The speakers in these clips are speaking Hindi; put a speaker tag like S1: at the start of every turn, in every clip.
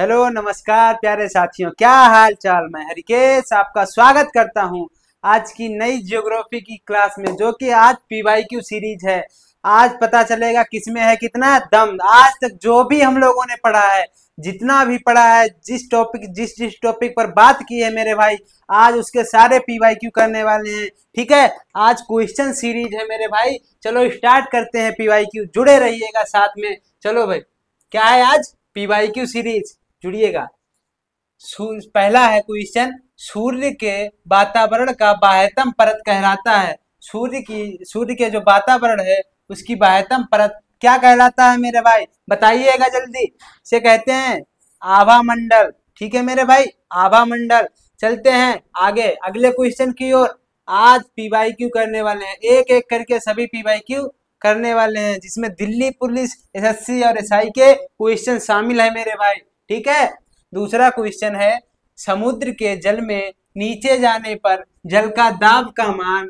S1: हेलो नमस्कार प्यारे साथियों, क्या हाल चाल। मैं हरिकेश आपका स्वागत करता हूं आज की नई ज्योग्राफी की क्लास में, जो कि आज पीवाईक्यू सीरीज है। आज पता चलेगा किसमें है कितना दम। आज तक जो भी हम लोगों ने पढ़ा है, जितना भी पढ़ा है, जिस टॉपिक पर बात की है मेरे भाई, आज उसके सारे पीवाईक्यू करने वाले हैं। ठीक है, आज क्वेश्चन सीरीज है मेरे भाई। चलो स्टार्ट करते हैं पीवाईक्यू, जुड़े रहिएगा साथ में। चलो भाई, क्या है आज पीवाईक्यू सीरीज, जुड़िएगा। पहला है क्वेश्चन, सूर्य के वातावरण का बाह्यतम परत कहलाता है। सूर्य के जो वातावरण है उसकी बाह्यतम परत क्या कहलाता है मेरे भाई, बताइएगा जल्दी से। कहते हैं आभा मंडल। ठीक है मेरे भाई, आभा मंडल। चलते हैं आगे अगले क्वेश्चन की ओर। आज पीवाईक्यू करने वाले हैं, एक एक करके सभी पीवाईक्यू करने वाले हैं, जिसमें दिल्ली पुलिस, एसएससी और एसआई के क्वेश्चन शामिल है मेरे भाई। ठीक है, दूसरा क्वेश्चन है, समुद्र के जल में नीचे जाने पर जल का दाब का मान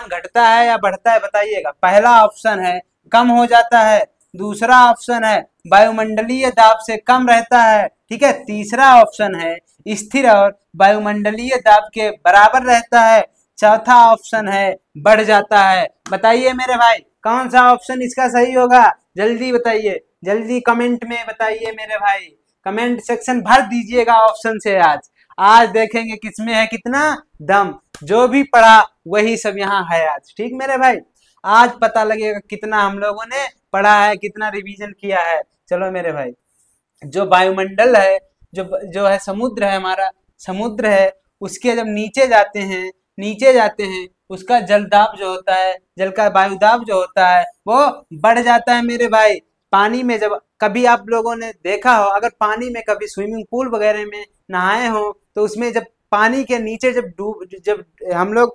S1: घटता है या बढ़ता है, बताइएगा। पहला ऑप्शन है कम हो जाता है, दूसरा ऑप्शन है वायुमंडलीय दाब से कम रहता है, ठीक है, तीसरा ऑप्शन है स्थिर और वायुमंडलीय दाब के बराबर रहता है, चौथा ऑप्शन है बढ़ जाता है। बताइए मेरे भाई, कौन सा ऑप्शन इसका सही होगा, जल्दी बताइए, जल्दी कमेंट में बताइए मेरे भाई। कमेंट सेक्शन भर दीजिएगा ऑप्शन से। आज देखेंगे किसमें है कितना दम। जो भी पढ़ा वही सब यहाँ है आज। ठीक मेरे भाई, आज पता लगेगा कितना हम लोगों ने पढ़ा है, कितना रिवीजन किया है। चलो मेरे भाई, जो वायुमंडल है, जो जो है समुद्र है, हमारा समुद्र है, उसके जब नीचे जाते हैं उसका जल दाब जो होता है, जल का वायु दाब जो होता है वो बढ़ जाता है मेरे भाई। पानी में जब कभी आप लोगों ने देखा हो, अगर पानी में कभी स्विमिंग पूल वगैरह में नहाए हो, तो उसमें जब पानी के नीचे जब हम लोग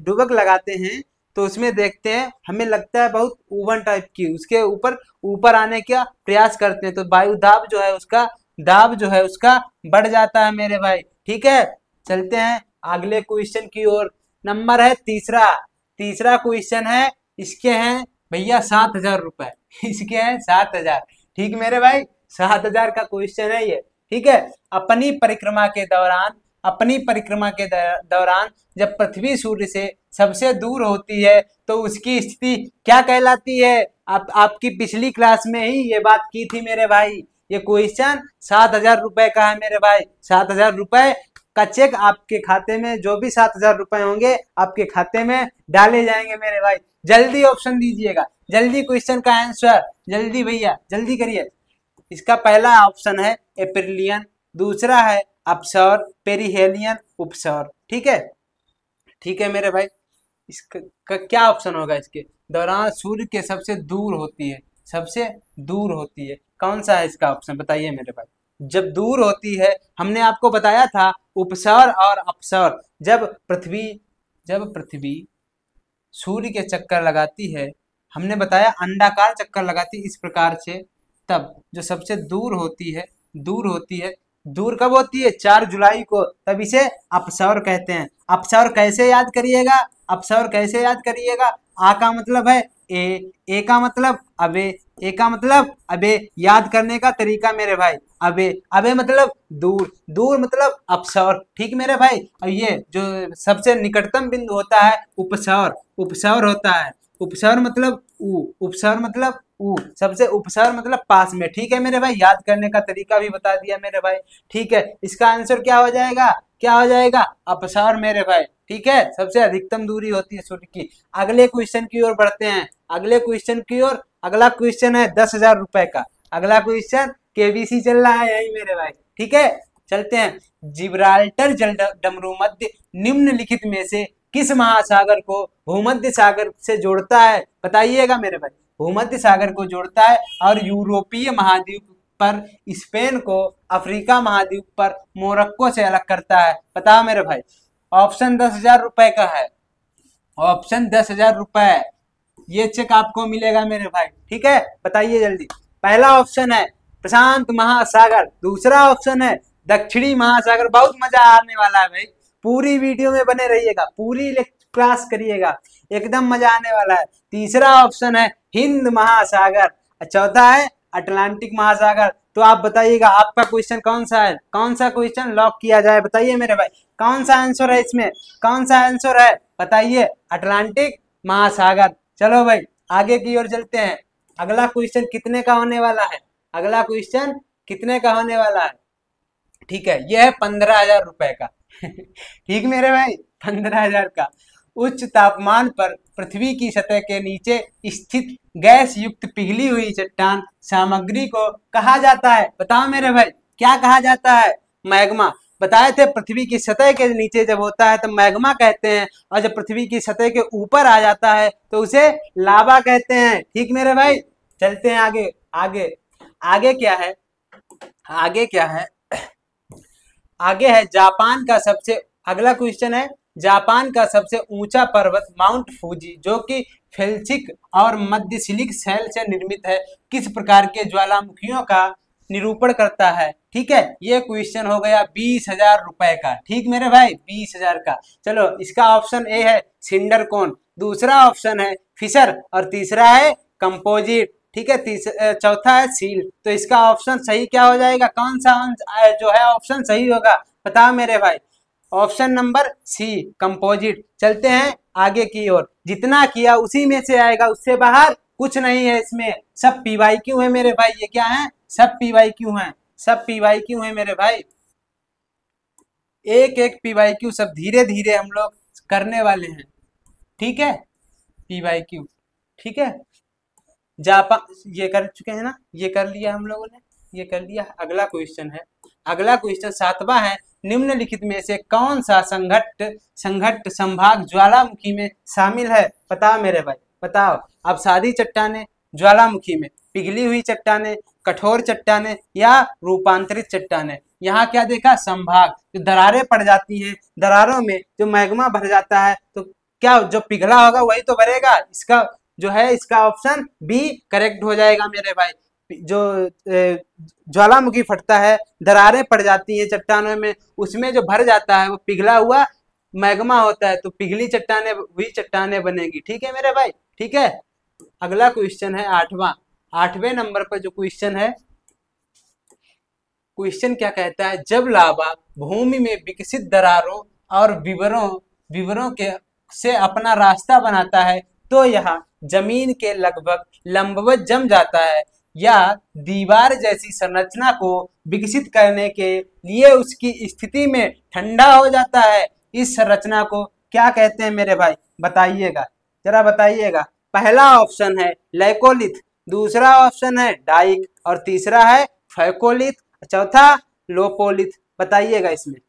S1: डुबक लगाते हैं, तो उसमें देखते हैं हमें लगता है बहुत ऊबन टाइप की, उसके ऊपर ऊपर आने का प्रयास करते हैं, तो वायु दाब जो है उसका बढ़ जाता है मेरे भाई। ठीक है, चलते हैं अगले क्वेश्चन की ओर। नंबर है तीसरा। तीसरा क्वेश्चन है, इसके हैं भैया 7,000 रुपए। इसके हैं 7,000। ठीक मेरे भाई, 7,000 का क्वेश्चन है ये। ठीक है, अपनी परिक्रमा के दौरान जब पृथ्वी सूर्य से सबसे दूर होती है तो उसकी स्थिति क्या कहलाती है। आपकी पिछली क्लास में ही ये बात की थी मेरे भाई। ये क्वेश्चन 7,000 रुपए का है मेरे भाई। 7,000 रुपए का चेक आपके खाते में, जो भी 7,000 रुपए होंगे आपके खाते में डाले जाएंगे मेरे भाई। जल्दी ऑप्शन दीजिएगा, जल्दी क्वेश्चन का आंसर, जल्दी भैया जल्दी करिए। इसका पहला ऑप्शन है एप्रिलियन, दूसरा है अपसौर, पेरिहेलियन, उपसौर। ठीक है, ठीक है मेरे भाई, इसका क्या ऑप्शन होगा। इसके दौरान सूर्य के सबसे दूर होती है, सबसे दूर होती है, कौन सा है इसका ऑप्शन, बताइए मेरे भाई। जब दूर होती है, हमने आपको बताया था उपसौर और अपसौर। जब पृथ्वी सूर्य के चक्कर लगाती है, हमने बताया अंडाकार चक्कर लगाती इस प्रकार से, तब जो सबसे दूर होती है, दूर कब होती है, 4 जुलाई को, तब इसे अपसौर कहते हैं। अपसौर कैसे याद करिएगा, अपसौर कैसे याद करिएगा। आ का मतलब है ए का मतलब अबे, ए का मतलब अबे। याद करने का तरीका मेरे भाई, अबे मतलब दूर, दूर मतलब अपसौर। ठीक मेरे भाई, और ये जो सबसे निकटतम बिंदु होता है उपसौर होता है। उपसौर मतलब ऊ, सबसे उपसर्ग मतलब पास में। ठीक है मेरे भाई, याद करने का तरीका भी बता दिया मेरे भाई। ठीक है, इसका आंसर क्या हो जाएगा, क्या हो जाएगा, अपसौर मेरे भाई। ठीक है, सबसे अधिकतम दूरी होती है सूर्य की। अगले क्वेश्चन की ओर बढ़ते हैं, अगले क्वेश्चन की ओर। अगला क्वेश्चन है 10,000 रुपए का। अगला क्वेश्चन केबीसी चल रहा है यही मेरे भाई। ठीक है, चलते हैं। जिब्राल्टर जल डमरू मध्य निम्नलिखित में से किस महासागर को भूमध्य सागर से जोड़ता है, बताइएगा मेरे भाई। भूमध्य सागर को जोड़ता है और यूरोपीय महाद्वीप पर स्पेन को, अफ्रीका महाद्वीप पर मोरक्को से अलग करता है। बताओ मेरे भाई, ऑप्शन 10,000 रुपए का है, ऑप्शन 10,000 रुपए, ये चेक आपको मिलेगा मेरे भाई। ठीक है, बताइए जल्दी। पहला ऑप्शन है प्रशांत महासागर, दूसरा ऑप्शन है दक्षिणी महासागर। बहुत मजा आने वाला है भाई, पूरी वीडियो में बने रहिएगा, पूरी क्लास करिएगा, एकदम मजा आने वाला है। तीसरा ऑप्शन है हिंद महासागर, चौथा है अटलांटिक महासागर। तो आप बताइएगा आपका क्वेश्चन कौन सा है, कौन सा क्वेश्चन लॉक किया जाए, बताइए मेरे भाई कौन सा आंसर है इसमें, कौन सा आंसर है बताइए, अटलांटिक महासागर। चलो भाई आगे की ओर चलते हैं। अगला क्वेश्चन कितने का होने वाला है, अगला क्वेश्चन कितने का होने वाला है, ठीक है, यह है 15,000 रुपए का ठीक मेरे भाई 15,000 का। उच्च तापमान पर पृथ्वी की सतह के नीचे स्थित गैस युक्त पिघली हुई चट्टान सामग्री को कहा जाता है, बताओ मेरे भाई क्या कहा जाता है, मैग्मा। बताए थे पृथ्वी की सतह के नीचे जब होता है तो मैग्मा कहते हैं, और जब पृथ्वी की सतह के ऊपर आ जाता है तो उसे लावा कहते हैं। ठीक मेरे भाई, चलते हैं आगे। आगे आगे क्या है, आगे क्या है, आगे है जापान का सबसे, अगला क्वेश्चन है जापान का सबसे ऊंचा पर्वत माउंट फूजी जो कि फेल्सिक और मध्यशिलिक शैल से निर्मित है, किस प्रकार के ज्वालामुखियों का निरूपण करता है। ठीक है, ये क्वेश्चन हो गया 20,000 रुपए का। ठीक मेरे भाई 20,000 का। चलो इसका ऑप्शन ए है सिंडर कोन, दूसरा ऑप्शन है फिशर और तीसरा है कंपोजिट। ठीक है, चौथा है सील। तो इसका ऑप्शन सही क्या हो जाएगा, कौन सा जो है ऑप्शन सही होगा बताओ मेरे भाई, ऑप्शन नंबर सी कंपोजिट। चलते हैं आगे की ओर, जितना किया उसी में से आएगा, उससे बाहर कुछ नहीं है इसमें, सब PYQ है मेरे भाई, ये क्या है सब PYQ है, सब PYQ है मेरे भाई, एक एक PYQ सब धीरे धीरे हम लोग करने वाले हैं। ठीक है PYQ, ठीक है जापान ये कर चुके हैं ना, ये कर लिया हम लोगों ने, ये कर लिया। अगला क्वेश्चन है, अगला क्वेश्चन 7वां है, निम्नलिखित में से कौन सा संघट्ट संभाग ज्वालामुखी में शामिल है, बताओ मेरे भाई बताओ। अब सादी चट्टाने ज्वालामुखी में, पिघली हुई चट्टाने, कठोर चट्टाने या रूपांतरित चट्टाने। यहाँ क्या देखा, संभाग, जो दरारें पड़ जाती हैं, दरारों में जो मैग्मा भर जाता है तो क्या जो पिघला होगा वही तो भरेगा, इसका जो है इसका ऑप्शन बी करेक्ट हो जाएगा मेरे भाई। जो ज्वालामुखी फटता है, दरारें पड़ जाती हैं चट्टानों में, उसमें जो भर जाता है वो पिघला हुआ मैग्मा होता है, तो पिघली चट्टाने हुई चट्टाने बनेगी। ठीक है मेरे भाई, ठीक है। अगला क्वेश्चन है 8वां, 8वें नंबर पर जो क्वेश्चन है, क्वेश्चन क्या कहता है, जब लावा भूमि में विकसित दरारों और विवरों के से अपना रास्ता बनाता है तो यह जमीन के लगभग लंबवत जम जाता है या दीवार जैसी संरचना को विकसित करने के लिए उसकी स्थिति में ठंडा हो जाता है। इस संरचना को क्या कहते हैं मेरे भाई, बताइएगा जरा बताइएगा। पहला ऑप्शन है लैकोलिथ, दूसरा ऑप्शन है डाइक और तीसरा है फैकोलिथ, चौथा लोपोलिथ। बताइएगा इसमें,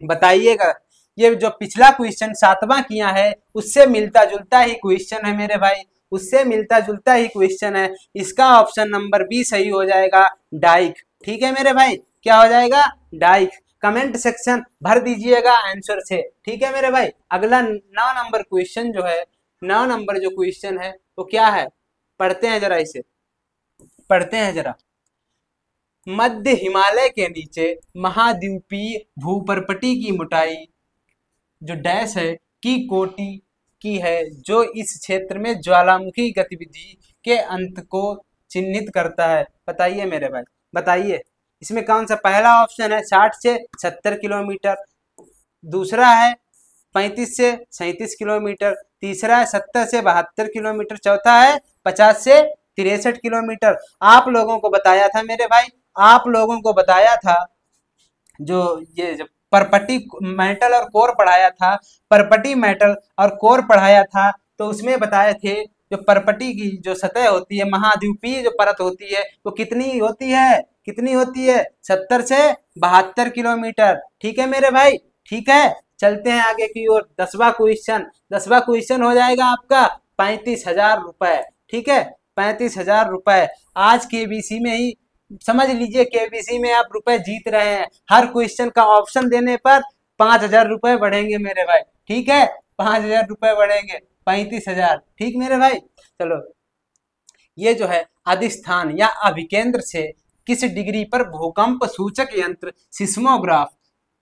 S1: बताइएगा। ये जो पिछला क्वेश्चन 7वां किया है उससे मिलता जुलता ही क्वेश्चन है मेरे भाई, उससे मिलता जुलता ही क्वेश्चन है। इसका ऑप्शन नंबर बी सही हो जाएगा, डाइक। ठीक है मेरे भाई, क्या हो जाएगा, डाइक। कमेंट सेक्शन भर दीजिएगा आंसर से। ठीक है मेरे भाई। अगला 9 नंबर क्वेश्चन जो है, 9 नंबर जो क्वेश्चन है वो क्या है, पढ़ते हैं जरा, इसे पढ़ते हैं जरा। मध्य हिमालय के नीचे महाद्वीपीय भूपर्पटी की मोटाई जो डैश है की कोटि की है, जो इस क्षेत्र में ज्वालामुखी गतिविधि के अंत को चिन्हित करता है। बताइए मेरे भाई, बताइए इसमें कौन सा। पहला ऑप्शन है 60 से 70 किलोमीटर, दूसरा है 35 से 37 किलोमीटर, तीसरा है 70 से 72 किलोमीटर, चौथा है 50 से 63 किलोमीटर। आप लोगों को बताया था मेरे भाई, आप लोगों को बताया था जो ये जब परपटी मेटल और कोर पढ़ाया था, परपटी मेटल और कोर पढ़ाया था, तो उसमें बताए थे जो परपटी की जो सतह होती है, महाद्वीपीय जो परत होती है वो कितनी होती है, कितनी होती है, 70 से 72 किलोमीटर। ठीक है मेरे भाई, ठीक है। चलते हैं आगे की ओर। 10वां क्वेश्चन, 10वां क्वेश्चन हो जाएगा आपका 35,000 रुपए। ठीक है 35,000 रुपए। आज KBC में ही समझ लीजिए, KBC में आप रुपए जीत रहे हैं। हर क्वेश्चन का ऑप्शन देने पर 5,000 रुपए बढ़ेंगे मेरे भाई। ठीक है 5,000 रुपए बढ़ेंगे, 35,000। ठीक मेरे भाई। चलो ये जो है अधिष्ठान या अभिकेंद्र से किस डिग्री पर भूकंप सूचक यंत्र सिस्मोग्राफ,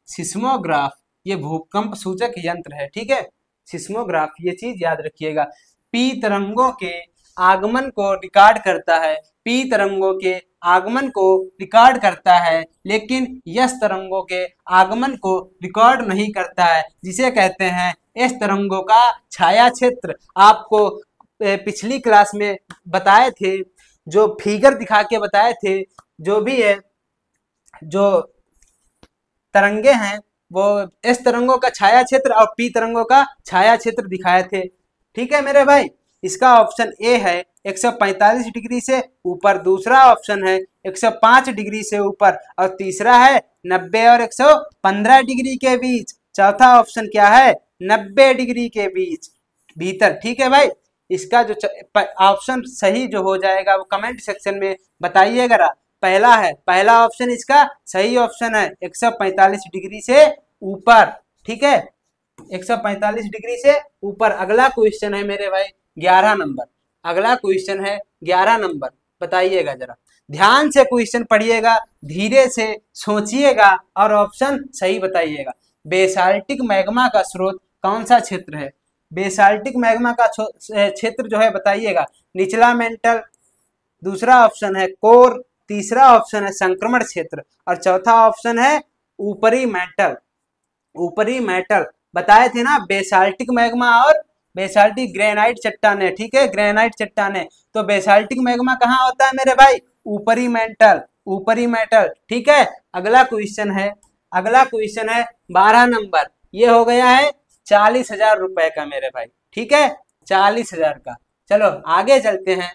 S1: सिस्मोग्राफ ये भूकंप सूचक यंत्र है। ठीक है सिस्मोग्राफ, ये चीज याद रखिएगा। P तरंगों के आगमन को रिकॉर्ड करता है, पी तरंगों के आगमन को रिकॉर्ड करता है, लेकिन यस तरंगों के आगमन को रिकॉर्ड नहीं करता है, जिसे कहते हैं एस तरंगों का छाया क्षेत्र। आपको पिछली क्लास में बताए थे, जो फिगर दिखा के बताए थे, जो भी है, जो तरंगे हैं वो एस तरंगों का छाया क्षेत्र और पी तरंगों का छाया क्षेत्र दिखाए थे। ठीक है मेरे भाई, इसका ऑप्शन ए है 145 डिग्री से ऊपर, दूसरा ऑप्शन है 105 डिग्री से ऊपर, और तीसरा है 90 और 115 डिग्री के बीच। चौथा ऑप्शन क्या है? 90 डिग्री के बीच भीतर। ठीक है भाई, इसका जो ऑप्शन सही जो हो जाएगा वो कमेंट सेक्शन में बताइएगा। पहला ऑप्शन इसका सही ऑप्शन है 145 डिग्री से ऊपर। ठीक है, 145 डिग्री से ऊपर। अगला क्वेश्चन है मेरे भाई 11 नंबर। अगला क्वेश्चन है 11 नंबर, बताइएगा जरा ध्यान से क्वेश्चन पढ़िएगा, धीरे से सोचिएगा और ऑप्शन सही बताइएगा। बेसाल्टिक मैग्मा का स्रोत कौन सा क्षेत्र है? बेसाल्टिक मैग्मा का क्षेत्र जो है बताइएगा, निचला मेंटल, दूसरा ऑप्शन है कोर, तीसरा ऑप्शन है संक्रमण क्षेत्र, और चौथा ऑप्शन है ऊपरी मेंटल। ऊपरी मेटल बताए थे ना, बेसाल्टिक मैग्मा और बेसाल्टिक ग्रेनाइट चट्टाने। ठीक है, ग्रेनाइट चट्टाने। तो बेसाल्टिक मैग्मा कहाँ होता है मेरे भाई? ऊपरी मेंटल, ऊपरी मेटल। ठीक है, अगला क्वेश्चन है 12 नंबर। ये हो गया है 40,000 रुपए का मेरे भाई। ठीक है, 40,000 का। चलो आगे चलते हैं।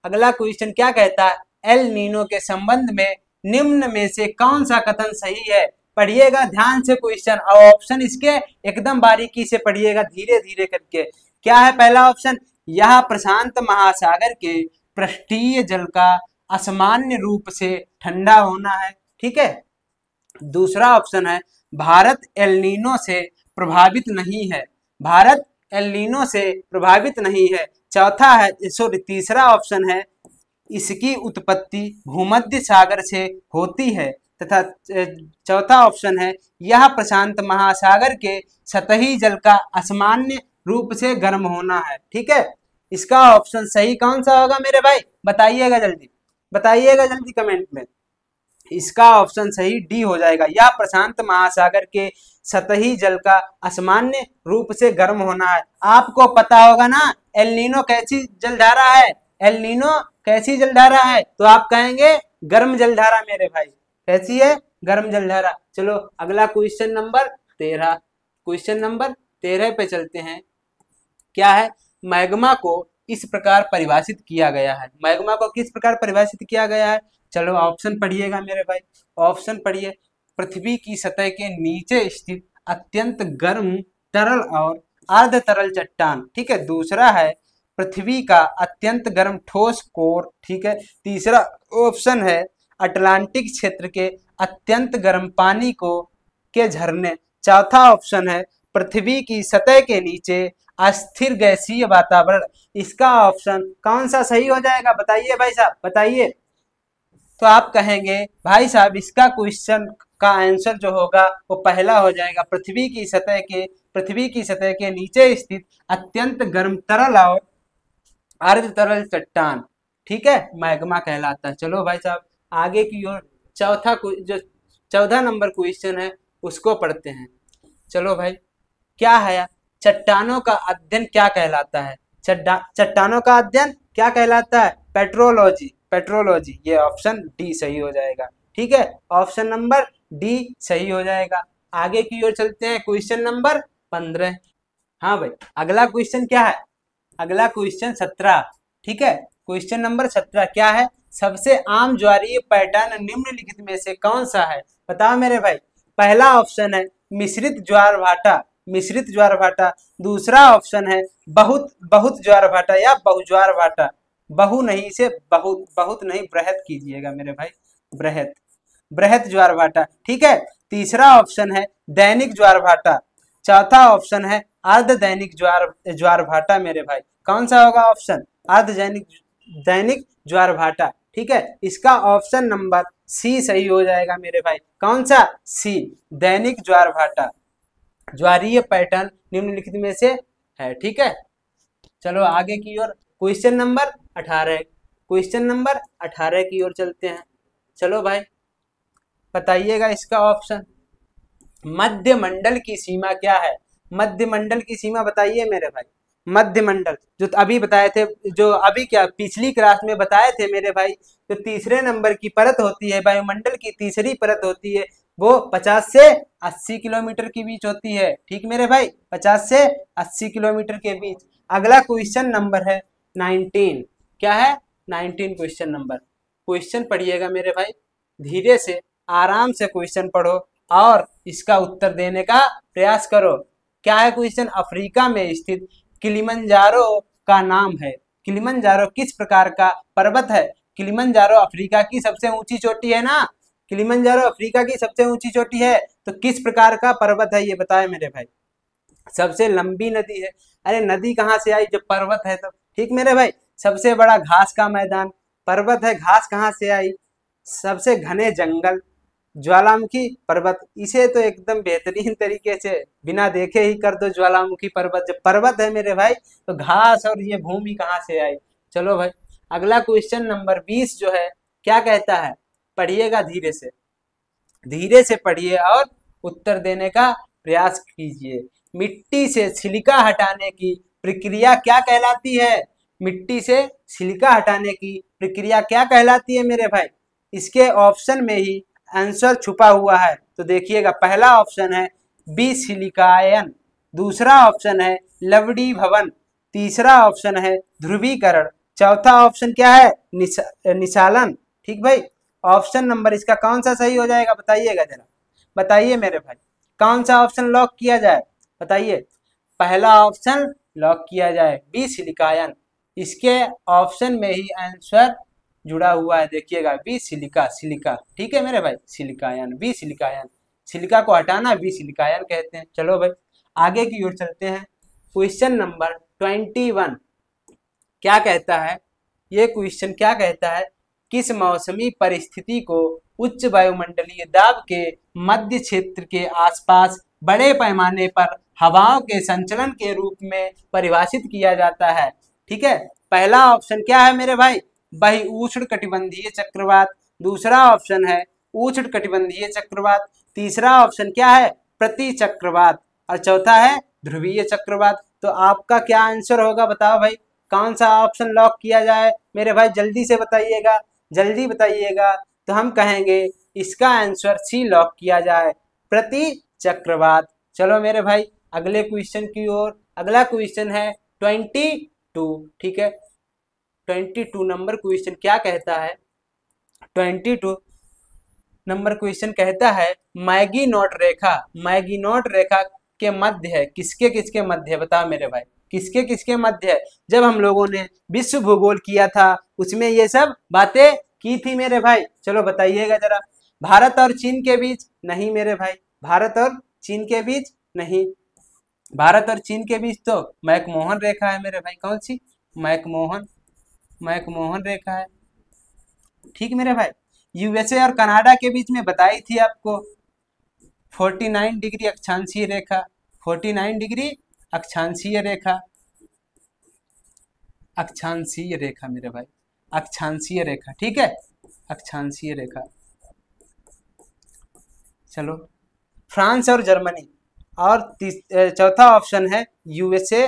S1: अगला क्वेश्चन क्या कहता है? एल नीनो के संबंध में निम्न में से कौन सा कथन सही है? पढ़िएगा ध्यान से क्वेश्चन, और ऑप्शन इसके एकदम बारीकी से पढ़िएगा, धीरे धीरे करके। क्या है पहला ऑप्शन? यह प्रशांत महासागर के पृष्ठीय जल का असामान्य रूप से ठंडा होना है। ठीक है, दूसरा ऑप्शन है भारत एल नीनो से प्रभावित नहीं है। भारत एल नीनो से प्रभावित नहीं है। चौथा है, सॉरी, तीसरा ऑप्शन है इसकी उत्पत्ति भूमध्य सागर से होती है, तथा चौथा ऑप्शन है यह प्रशांत महासागर के सतही जल का असामान्य रूप से गर्म होना है। ठीक है, इसका ऑप्शन सही कौन सा होगा मेरे भाई? बताइएगा जल्दी, बताइएगा जल्दी कमेंट में। इसका ऑप्शन सही डी हो जाएगा, यह प्रशांत महासागर के सतही जल का असामान्य रूप से गर्म होना है। आपको पता होगा ना एल नीनो कैसी जलधारा है? एल नीनो कैसी जलधारा है? तो आप कहेंगे गर्म जलधारा मेरे भाई। कैसी है? गर्म जलधारा। चलो अगला क्वेश्चन नंबर 13। क्वेश्चन नंबर 13 पे चलते हैं। क्या है? मैग्मा को इस प्रकार परिभाषित किया गया है। मैग्मा को किस प्रकार परिभाषित किया गया है? चलो ऑप्शन पढ़िएगा मेरे भाई, ऑप्शन पढ़िए। पृथ्वी की सतह के नीचे स्थित अत्यंत गर्म तरल और अर्ध तरल चट्टान। ठीक है, दूसरा है पृथ्वी का अत्यंत गर्म ठोस कोर। ठीक है, तीसरा ऑप्शन है अटलांटिक क्षेत्र के अत्यंत गर्म पानी को के झरने। चौथा ऑप्शन है पृथ्वी की सतह के नीचे अस्थिर गैसीय वातावरण। इसका ऑप्शन कौन सा सही हो जाएगा? बताइए भाई साहब, बताइए। तो आप कहेंगे भाई साहब इसका क्वेश्चन का आंसर जो होगा वो पहला हो जाएगा, पृथ्वी की सतह के नीचे स्थित अत्यंत गर्म तरल और अर्ध तरल चट्टान। ठीक है, मैग्मा कहलाता है। चलो भाई साहब आगे की ओर जो 14 नंबर क्वेश्चन है उसको पढ़ते हैं। चलो भाई, क्या है? चट्टानों का अध्ययन क्या कहलाता है? चट्टानों का अध्ययन क्या कहलाता है? पेट्रोलॉजी। पेट्रोलॉजी। ये ऑप्शन डी सही हो जाएगा। ठीक है, ऑप्शन नंबर डी सही हो जाएगा। आगे की ओर चलते हैं, क्वेश्चन नंबर 15। हाँ भाई, अगला क्वेश्चन क्या है? अगला क्वेश्चन 17। ठीक है, क्वेश्चन नंबर 17 क्या है? सबसे आम ज्वारीय पैटर्न निम्नलिखित में से कौन सा है? बताओ मेरे भाई। पहला ऑप्शन है मिश्रित ज्वार भाटा, मिश्रित ज्वार भाटा। दूसरा ऑप्शन है बहुत ज्वार भाटा या बहुज्वार भाटा। बहु नहीं से बहुत नहीं, बृहत कीजिएगा मेरे भाई, बृहत ज्वार भाटा। ठीक है, तीसरा ऑप्शन है दैनिक ज्वार भाटा। चौथा ऑप्शन है अर्ध दैनिक ज्वार भाटा मेरे भाई। कौन सा होगा ऑप्शन? अर्ध दैनिक ज्वार भाटा। ठीक है, इसका ऑप्शन नंबर सी सही हो जाएगा मेरे भाई। कौन सा? सी, दैनिक ज्वार भाटा। ज्वारीय पैटर्न निम्नलिखित में से है। ठीक है, चलो आगे की ओर, क्वेश्चन नंबर 18। क्वेश्चन नंबर 18 की ओर चलते हैं। चलो भाई बताइएगा इसका ऑप्शन। मध्य मंडल की सीमा क्या है? मध्य मंडल की सीमा बताइए मेरे भाई। मध्य मंडल जो अभी बताए थे, जो अभी क्या पिछली क्लास में बताए थे मेरे भाई, जो तीसरे नंबर की परत होती है, वायुमंडल की तीसरी परत होती है, वो 50 से 80 किलोमीटर के बीच होती है। ठीक मेरे भाई, 50 से 80 किलोमीटर के बीच। अगला क्वेश्चन नंबर है 19। क्या है? 19 क्वेश्चन नंबर। क्वेश्चन पढ़िएगा मेरे भाई, धीरे से आराम से क्वेश्चन पढ़ो और इसका उत्तर देने का प्रयास करो। क्या है क्वेश्चन? अफ्रीका में स्थित किलिमंजारो का नाम है। किलिमंजारो किस प्रकार का पर्वत है? किलिमंजारो अफ्रीका की सबसे ऊंची चोटी है ना। किलिमंजारो अफ्रीका की सबसे ऊंची चोटी है, तो किस प्रकार का पर्वत है ये बताए मेरे भाई। सबसे लंबी नदी है। अरे नदी कहाँ से आई जब पर्वत है तो? ठीक मेरे भाई। सबसे बड़ा घास का मैदान, पर्वत है, घास कहाँ से आई? सबसे घने जंगल, ज्वालामुखी पर्वत। इसे तो एकदम बेहतरीन तरीके से बिना देखे ही कर दो, ज्वालामुखी पर्वत। जब पर्वत है मेरे भाई तो घास और ये भूमि कहाँ से आई? चलो भाई अगला क्वेश्चन नंबर 20 जो है क्या कहता है, पढ़िएगा धीरे से, धीरे से पढ़िए और उत्तर देने का प्रयास कीजिए। मिट्टी से सिलिका हटाने की प्रक्रिया क्या कहलाती है? मिट्टी से सिलिका हटाने की प्रक्रिया क्या कहलाती है मेरे भाई? इसके ऑप्शन में ही आंसर छुपा हुआ है, तो देखिएगा। पहला ऑप्शन है विसिलिकायन, दूसरा ऑप्शन है लवड़ी भवन, तीसरा ऑप्शन है ध्रुवीकरण, चौथा ऑप्शन क्या है? निशालन। ठीक भाई, ऑप्शन नंबर इसका कौन सा सही हो जाएगा बताइएगा जरा, बताइए मेरे भाई। कौन सा ऑप्शन लॉक किया जाए बताइए। पहला ऑप्शन लॉक किया जाए विसिलिकायन। इसके ऑप्शन में ही आंसर जुड़ा हुआ है, देखिएगा। विसिलिका, सिलिका। ठीक है मेरे भाई, सिलिकायन, विसिलिकायन। सिलिका को हटाना विसिलिकायन कहते हैं। चलो भाई आगे की ओर चलते हैं। क्वेश्चन नंबर 21 क्या कहता है? ये क्वेश्चन क्या कहता है? किस मौसमी परिस्थिति को उच्च वायुमंडलीय दाब के मध्य क्षेत्र के आसपास बड़े पैमाने पर हवाओं के संचलन के रूप में परिभाषित किया जाता है? ठीक है, पहला ऑप्शन क्या है मेरे भाई? वही उष्ण कटिबंधीय चक्रवात, दूसरा ऑप्शन है उष्ण कटिबंधीय चक्रवात, तीसरा ऑप्शन क्या है? प्रति चक्रवात, और चौथा है ध्रुवीय चक्रवात। तो आपका क्या आंसर होगा बताओ भाई, कौन सा ऑप्शन लॉक किया जाए मेरे भाई? जल्दी से बताइएगा, जल्दी बताइएगा। तो हम कहेंगे इसका आंसर सी लॉक किया जाए, प्रति चक्रवात। चलो मेरे भाई अगले क्वेश्चन की ओर। अगला क्वेश्चन है 22। ठीक है, 22 नंबर क्वेश्चन क्या कहता है? 22 नंबर क्वेश्चन कहता है मैगीनोट रेखा, मैगीनोट रेखा के मध्य है, किसके किसके मध्य है बताओ मेरे भाई, किसके किसके मध्य है? जब हम लोगों ने विश्व भूगोल किया था उसमें ये सब बातें की थी मेरे भाई। चलो बताइएगा जरा। भारत और चीन के बीच? नहीं मेरे भाई, भारत और चीन के बीच नहीं। भारत और चीन के बीच तो मैकमोहन रेखा है मेरे भाई। कौन सी? मैकमोहन, मैकमोहन रेखा है। ठीक मेरे भाई, यूएसए और कनाडा के बीच में बताई थी आपको 49 डिग्री अक्षांशीय रेखा, 49 डिग्री अक्षांशीय रेखा, अक्षांशीय रेखा मेरे भाई, अक्षांशीय रेखा। ठीक है, अक्षांशीय रेखा। चलो फ्रांस और जर्मनी, और चौथा ऑप्शन है यूएसए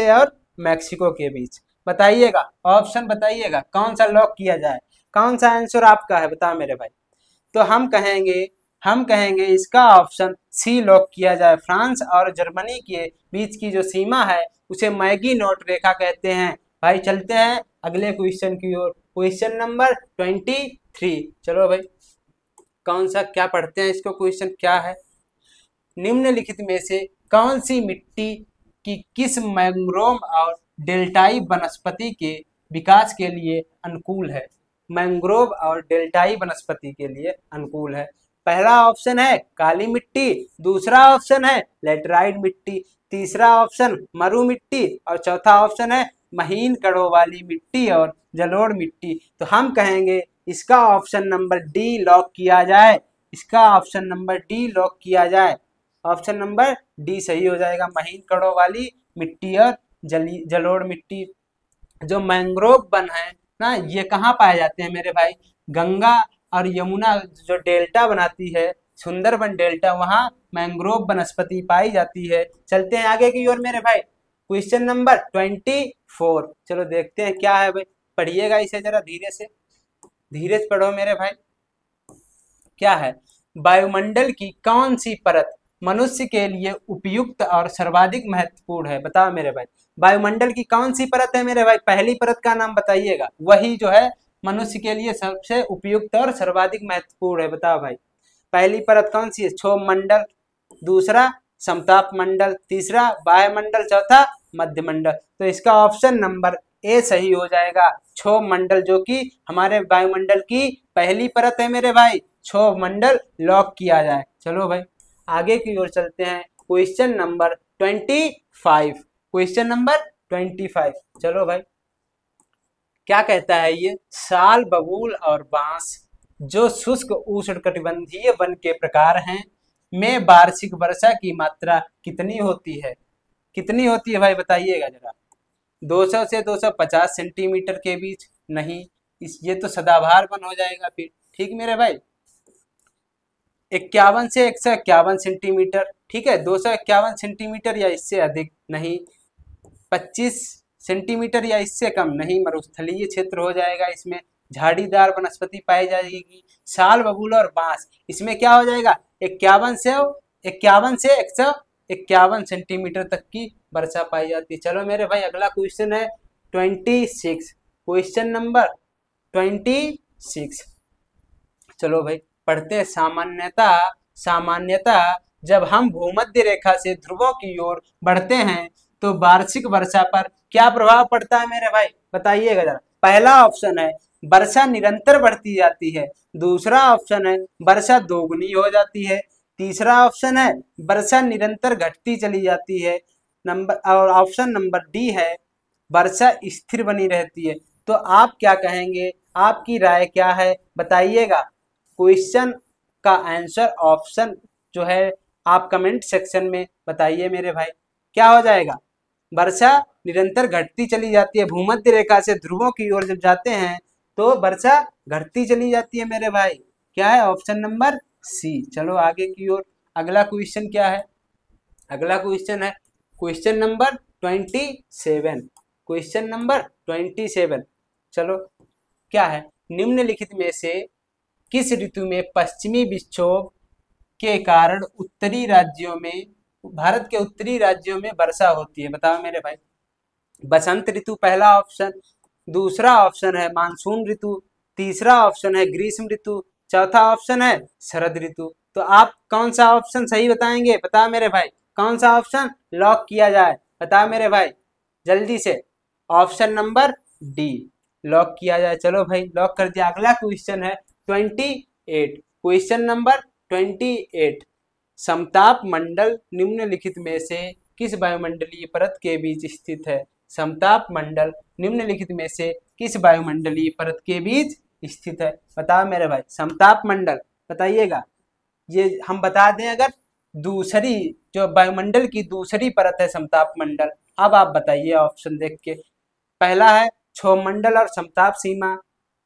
S1: और मैक्सिको के बीच। बताइएगा, ऑप्शन बताइएगा कौन सा लॉक किया जाए, कौन सा आंसर आपका है बताओ मेरे भाई। तो हम कहेंगे इसका ऑप्शन सी लॉक किया जाए। फ्रांस और जर्मनी के बीच की जो सीमा है उसे मैगीनोट रेखा कहते हैं। भाई चलते हैं अगले क्वेश्चन की ओर। Question number 23। चलो भाई कौन सा क्या पढ़ते हैं इसको। क्वेश्चन क्या है? निम्नलिखित में से कौन सी मिट्टी की किस मैंग्रोव और डेल्टाई वनस्पति के विकास के लिए अनुकूल है? मैंग्रोव और डेल्टाई वनस्पति के लिए अनुकूल है। पहला ऑप्शन है काली मिट्टी, दूसरा ऑप्शन है लेटराइट मिट्टी, तीसरा ऑप्शन मरु मिट्टी, और चौथा ऑप्शन है महीन कणों वाली मिट्टी और जलोढ़ मिट्टी। तो हम कहेंगे इसका ऑप्शन नंबर डी लॉक किया जाए, इसका ऑप्शन नंबर डी लॉक किया जाए। ऑप्शन नंबर डी सही हो जाएगा, महीन कणों वाली मिट्टी और जलोढ़ मिट्टी। जो मैंग्रोव वन है ना, ये कहाँ पाए जाते हैं मेरे भाई? गंगा और यमुना जो डेल्टा बनाती है, सुंदरबन डेल्टा, वहाँ मैंग्रोव वनस्पति पाई जाती है। चलते हैं आगे की ओर मेरे भाई। क्वेश्चन नंबर 24, चलो देखते हैं क्या है भाई। पढ़िएगा इसे जरा धीरे से, धीरे से पढ़ो मेरे भाई। क्या है? वायुमंडल की कौन सी परत मनुष्य के लिए उपयुक्त और सर्वाधिक महत्वपूर्ण है? बताओ मेरे भाई, वायुमंडल की कौन सी परत है मेरे भाई? पहली परत का नाम बताइएगा, वही जो है मनुष्य के लिए सबसे उपयुक्त और सर्वाधिक महत्वपूर्ण है। बताओ भाई, पहली परत कौन सी है? क्षोभ मंडल, दूसरा समताप मंडल, तीसरा वायुमंडल, चौथा मध्यमंडल। तो इसका ऑप्शन नंबर ए सही हो जाएगा, क्षोभ मंडल, जो कि हमारे वायुमंडल की पहली परत है मेरे भाई। क्षोभ मंडल लॉक किया जाए। चलो भाई आगे की ओर चलते हैं। क्वेश्चन नंबर 25, क्वेश्चन नंबर 25, चलो भाई क्या कहता है ये? साल, बबूल और बांस जो शुष्क उष्णकटिबंधीय वन के प्रकार हैं, में वार्षिक वर्षा की मात्रा कितनी होती है? कितनी होती है भाई बताइएगा जरा। 200 से 250 सेंटीमीटर के बीच? नहीं, इस ये तो सदाबहार वन हो जाएगा फिर। ठीक मेरे भाई, 51 से 151 सेंटीमीटर, ठीक है, 251 सेंटीमीटर या इससे अधिक? नहीं। 25 सेंटीमीटर या इससे कम? नहीं, मरुस्थलीय क्षेत्र हो जाएगा इसमें, झाड़ीदार वनस्पति पाई जाएगी। साल, बबूल और बांस, इसमें क्या हो जाएगा? 51 से 151 सेंटीमीटर तक की वर्षा पाई जाती है। चलो मेरे भाई अगला क्वेश्चन है 26, क्वेश्चन नंबर 26, चलो भाई पढ़ते हैं। सामान्यतः जब हम भूमध्य रेखा से ध्रुवों की ओर बढ़ते हैं तो वार्षिक वर्षा पर क्या प्रभाव पड़ता है मेरे भाई? बताइएगा जरा। पहला ऑप्शन है वर्षा निरंतर बढ़ती जाती है, दूसरा ऑप्शन है वर्षा दोगुनी हो जाती है, तीसरा ऑप्शन है वर्षा निरंतर घटती चली जाती है, और ऑप्शन नंबर डी है वर्षा स्थिर बनी रहती है। तो आप क्या कहेंगे? आपकी राय क्या है बताइएगा। क्वेश्चन का आंसर ऑप्शन जो है आप कमेंट सेक्शन में बताइए मेरे भाई। क्या हो जाएगा? वर्षा निरंतर घटती चली जाती है, भूमध्य रेखा से ध्रुवों की ओर जब जाते हैं तो वर्षा घटती चली जाती है मेरे भाई। क्या है? Option number C. चलो आगे की ओर, अगला क्वेश्चन क्या है? अगला क्वेश्चन है क्वेश्चन नंबर 27, क्वेश्चन नंबर 27, चलो क्या है? निम्नलिखित में से किस ऋतु में पश्चिमी विक्षोभ के कारण उत्तरी राज्यों में, भारत के उत्तरी राज्यों में वर्षा होती है? बताओ मेरे भाई। बसंत ऋतु पहला ऑप्शन, दूसरा ऑप्शन है मानसून ऋतु, तीसरा ऑप्शन है ग्रीष्म ऋतु, चौथा ऑप्शन है शरद ऋतु। तो आप कौन सा ऑप्शन सही बताएंगे? बताओ मेरे भाई, कौन सा ऑप्शन लॉक किया जाए? बताओ मेरे भाई जल्दी से। ऑप्शन नंबर डी लॉक किया जाए। चलो भाई लॉक कर दिया। अगला क्वेश्चन है 28, क्वेश्चन नंबर 28, समताप मंडल निम्नलिखित में से किस वायुमंडलीय परत के बीच स्थित है? समताप मंडल निम्नलिखित में से किस वायुमंडलीय परत के बीच स्थित है? बताओ मेरे भाई, समताप मंडल बताइएगा। ये हम बता दें अगर, दूसरी जो वायुमंडल की दूसरी परत है समताप मंडल। अब आप बताइए ऑप्शन देख के। पहला है क्षोभ मंडल और समताप सीमा,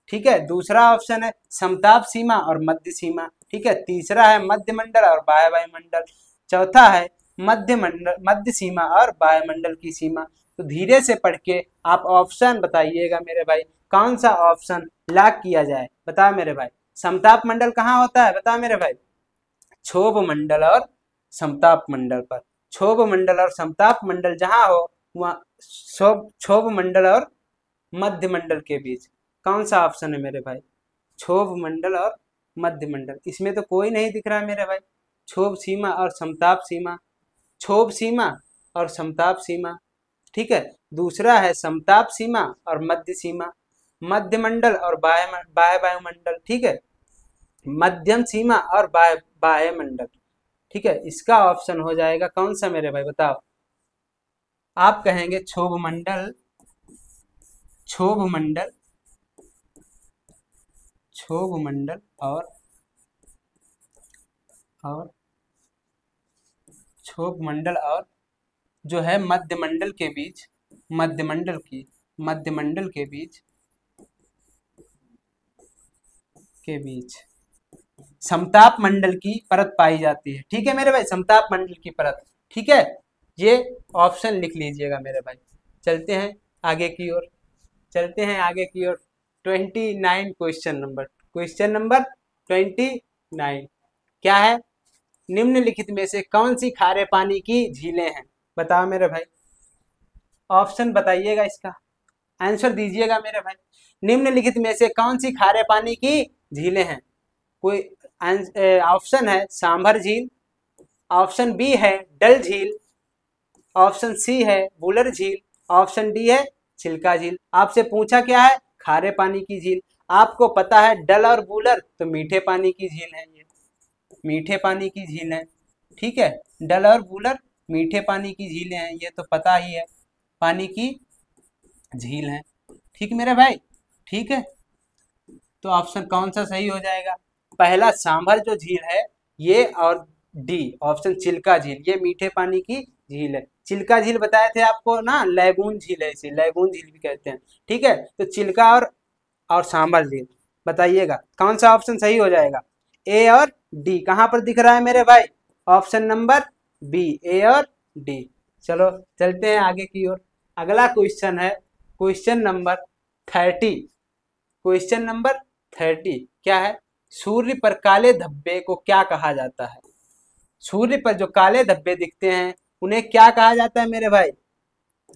S1: ठीक है, दूसरा ऑप्शन है समताप सीमा और मध्य सीमा, ठीक है, तीसरा है मध्य मंडल और बाह्य वायुमंडल, चौथा है मध्य सीमा और वायुमंडल की सीमा। तो धीरे से पढ़ के आप ऑप्शन बताइएगा मेरे भाई, कौन सा ऑप्शन लॉक किया जाए? बताओ मेरे भाई। समताप मंडल कहाँ होता है? बताओ मेरे भाई। क्षोभ मंडल और समताप मंडल पर। क्षोभ मंडल और समताप मंडल जहां हो वहां क्षोभ मंडल और मध्य मंडल के बीच। कौन सा ऑप्शन है मेरे भाई? क्षोभ मंडल और मध्य मंडल। इसमें तो कोई नहीं दिख रहा है मेरे भाई। क्षोभ सीमा और समताप सीमा, क्षोभ सीमा और समताप सीमा, ठीक है, दूसरा है समताप सीमा और मध्य सीमा, मध्य मंडल और बाह्य वायुमंडल, ठीक है, मध्यम सीमा और बाह्य मंडल, ठीक है। इसका ऑप्शन हो जाएगा कौन सा मेरे भाई? बताओ। आप कहेंगे क्षोभ मंडल, क्षोभ मंडल, क्षोभ मंडल और क्षोभ मंडल और जो है मध्य मंडल के बीच, मध्य मंडल की मध्यमंडल के बीच समताप मंडल की परत पाई जाती है। ठीक है मेरे भाई, समताप मंडल की परत। ठीक है, ये ऑप्शन लिख लीजिएगा मेरे भाई। चलते हैं आगे की ओर, 29 क्वेश्चन नंबर 29 क्या है? निम्नलिखित में से कौन सी खारे पानी की झीलें हैं? बताओ मेरे भाई, ऑप्शन बताइएगा, इसका आंसर दीजिएगा मेरे भाई। निम्नलिखित में से कौन सी खारे पानी की झीलें हैं? कोई ऑप्शन है सांभर झील, ऑप्शन बी है डल झील, ऑप्शन सी है वुलर झील, ऑप्शन डी है चिल्का झील। आपसे पूछा क्या है? खारे पानी की झील। आपको पता है डल और वुलर तो मीठे पानी की झील है, ये मीठे पानी की झील है। ठीक है, डल और वुलर मीठे पानी की झीलें हैं, ये तो पता ही है, पानी की झील है। ठीक मेरे भाई, ठीक है, तो ऑप्शन कौन सा सही हो जाएगा? पहला सांभर जो झील है ये, और डी ऑप्शन चिल्का झील, ये मीठे पानी की झील है। चिल्का झील बताए थे आपको ना, लैगून झील है, इसे लैगून झील भी कहते हैं। ठीक है, तो चिल्का और सांभर झील, बताइएगा कौन सा ऑप्शन सही हो जाएगा? ए और डी कहाँ पर दिख रहा है मेरे भाई? ऑप्शन नंबर बी, ए और डी। चलो चलते हैं आगे की ओर। अगला क्वेश्चन है क्वेश्चन नंबर 30 क्या है? सूर्य पर काले धब्बे को क्या कहा जाता है? सूर्य पर जो काले धब्बे दिखते हैं उन्हें क्या कहा जाता है मेरे भाई?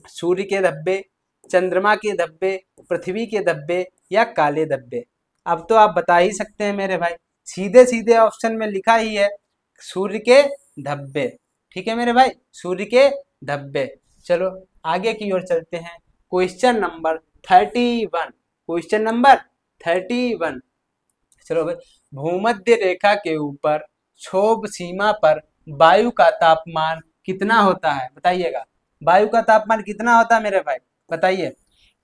S1: सूर्य के धब्बे, चंद्रमा के धब्बे, पृथ्वी के धब्बे या काले धब्बे? अब तो आप बता ही सकते हैं मेरे भाई, सीधे सीधे ऑप्शन में लिखा ही है सूर्य के धब्बे। ठीक है मेरे भाई, सूर्य के धब्बे। चलो आगे की ओर चलते हैं। Question number 31। चलो भाई, भूमध्य रेखा के ऊपर क्षोभ सीमा पर वायु का तापमान कितना होता है? बताइएगा, वायु का तापमान कितना होता है मेरे भाई? बताइए।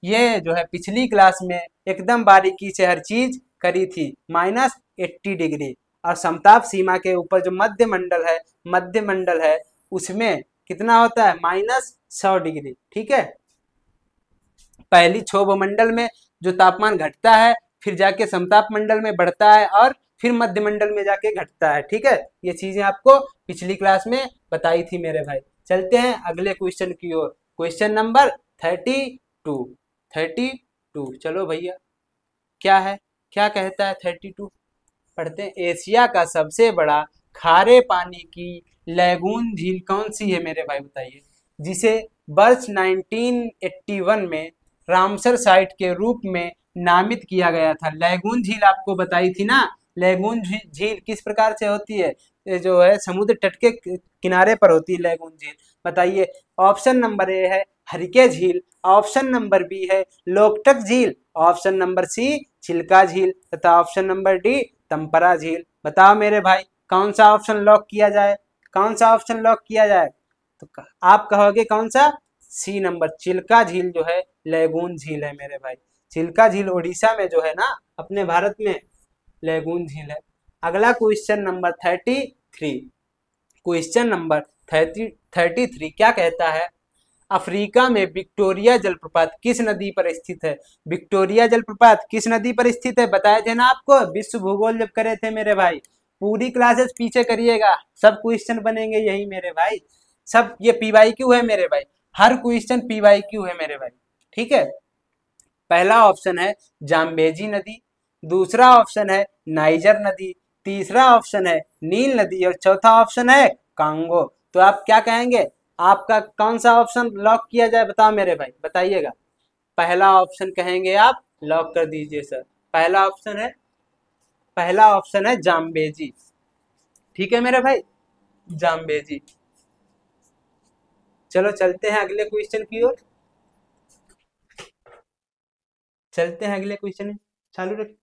S1: ये जो है पिछली क्लास में एकदम बारीकी से हर चीज करी थी, -80 डिग्री। और समताप सीमा के ऊपर जो मध्य मंडल है उसमें कितना होता है? -100 डिग्री। ठीक है, पहली क्षोभ मंडल में जो तापमान घटता है, फिर जाके समताप मंडल में बढ़ता है, और फिर मध्य मंडल में जाके घटता है। ठीक है, ये चीजें आपको पिछली क्लास में बताई थी मेरे भाई। चलते हैं अगले क्वेश्चन की ओर। Question number 32। चलो भैया, क्या है, क्या कहता है 32? पढ़ते हैं। एशिया का सबसे बड़ा खारे पानी की लैगून झील कौन सी है मेरे भाई? बताइए, जिसे वर्ष 1981 में रामसर साइट के रूप में नामित किया गया था। लैगून झील आपको बताई थी ना, लैगून झील किस प्रकार से होती है? ये जो है समुद्र तट के किनारे पर होती है लैगून झील। बताइए, ऑप्शन नंबर ए है हरिके झील, ऑप्शन नंबर बी है लोकटक झील, ऑप्शन नंबर सी चिल्का झील, तथा ऑप्शन नंबर डी तंपरा झील। बताओ मेरे भाई, कौन सा ऑप्शन लॉक किया जाए? कौन सा ऑप्शन लॉक किया जाए? तो आप कहोगे कौन सा? सी नंबर, चिल्का झील जो है लैगून झील है मेरे भाई। चिल्का झील उड़ीसा में जो है ना, अपने भारत में, लैगून झील है। अगला क्वेश्चन नंबर 33 क्या कहता है? अफ्रीका में विक्टोरिया जलप्रपात किस नदी पर स्थित है? विक्टोरिया जलप्रपात किस नदी पर स्थित है? बताए थे ना आपको विश्व भूगोल जब करे थे मेरे भाई। पूरी क्लासेस पीछे करिएगा, सब क्वेश्चन बनेंगे यही मेरे भाई। सब ये PYQ है मेरे भाई, हर क्वेश्चन PYQ है मेरे भाई। ठीक है, पहला ऑप्शन है जाम्बेजी नदी, दूसरा ऑप्शन है नाइजर नदी, तीसरा ऑप्शन है नील नदी, और चौथा ऑप्शन है कांगो। तो आप क्या कहेंगे? आपका कौन सा ऑप्शन लॉक किया जाए? बताओ मेरे भाई, बताइएगा। पहला ऑप्शन कहेंगे आप, लॉक कर दीजिए सर। पहला ऑप्शन है जाम्बेजी। ठीक है मेरे भाई, जाम्बेजी। चलो चलते हैं अगले क्वेश्चन की ओर। चालू रख।